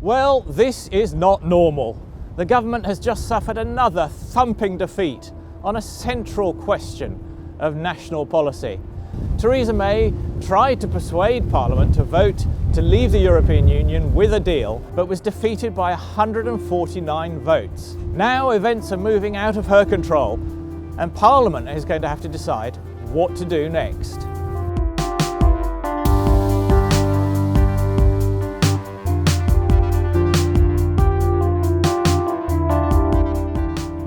Well, this is not normal. The government has just suffered another thumping defeat on a central question of national policy. Theresa May tried to persuade Parliament to vote to leave the European Union with a deal, but was defeated by 149 votes. Now events are moving out of her control, and Parliament is going to have to decide what to do next.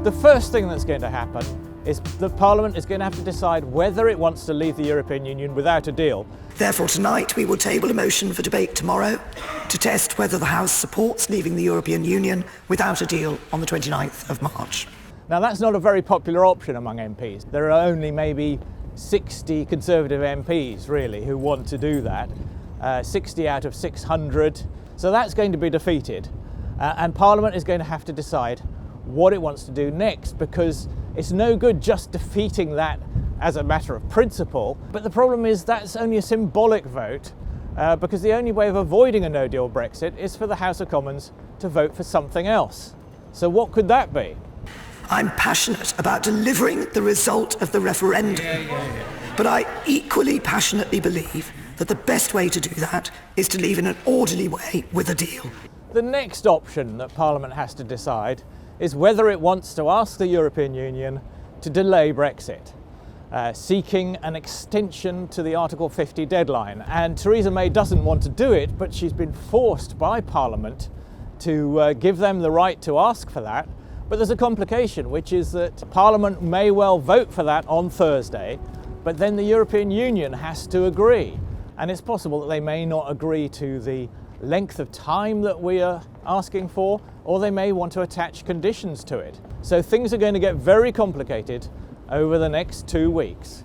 The first thing that's going to happen is that Parliament is going to have to decide whether it wants to leave the European Union without a deal. Therefore, tonight we will table a motion for debate tomorrow to test whether the House supports leaving the European Union without a deal on the 29th of March. Now, that's not a very popular option among MPs. There are only maybe 60 Conservative MPs, really, who want to do that. 60 out of 600. So that's going to be defeated. And Parliament is going to have to decide what it wants to do next, because it's no good just defeating that as a matter of principle. But the problem is that's only a symbolic vote, because the only way of avoiding a no-deal Brexit is for the House of Commons to vote for something else. So what could that be? I'm passionate about delivering the result of the referendum, but I equally passionately believe that the best way to do that is to leave in an orderly way with a deal. The next option that Parliament has to decide is whether it wants to ask the European Union to delay Brexit, seeking an extension to the Article 50 deadline. And Theresa May doesn't want to do it, but she's been forced by Parliament to give them the right to ask for that. But there's a complication, which is that Parliament may well vote for that on Thursday, but then the European Union has to agree. And it's possible that they may not agree to the length of time that we are asking for, or they may want to attach conditions to it. So things are going to get very complicated over the next 2 weeks.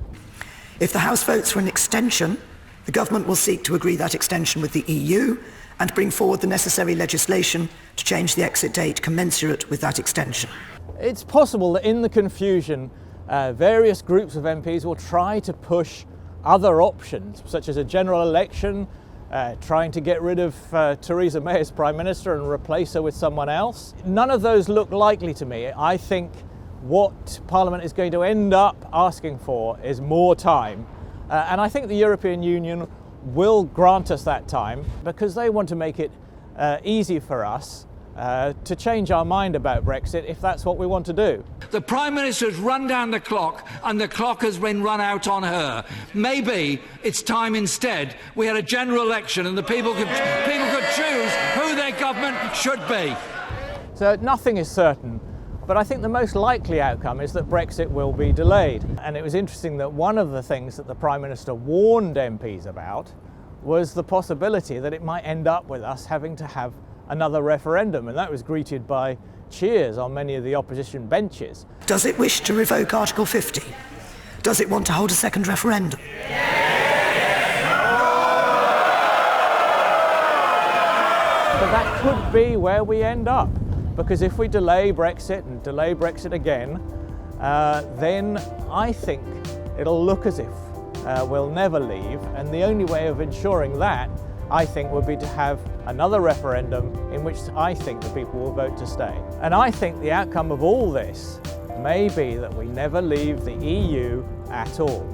If the House votes for an extension, the government will seek to agree that extension with the EU and bring forward the necessary legislation to change the exit date commensurate with that extension. It's possible that in the confusion, various groups of MPs will try to push other options, such as a general election, trying to get rid of Theresa May as Prime Minister and replace her with someone else. None of those look likely to me. I think what Parliament is going to end up asking for is more time. And I think the European Union will grant us that time because they want to make it easy for us to change our mind about Brexit if that's what we want to do. The Prime Minister has run down the clock and the clock has been run out on her. Maybe it's time instead we had a general election and the people could choose who their government should be. So nothing is certain, but I think the most likely outcome is that Brexit will be delayed. And it was interesting that one of the things that the Prime Minister warned MPs about was the possibility that it might end up with us having to have another referendum, and that was greeted by cheers on many of the opposition benches. Does it wish to revoke Article 50? Does it want to hold a second referendum? But that could be where we end up, because if we delay Brexit and delay Brexit again, then I think it'll look as if we'll never leave, and the only way of ensuring that, I think, would be to have another referendum in which I think the people will vote to stay. And I think the outcome of all this may be that we never leave the EU at all.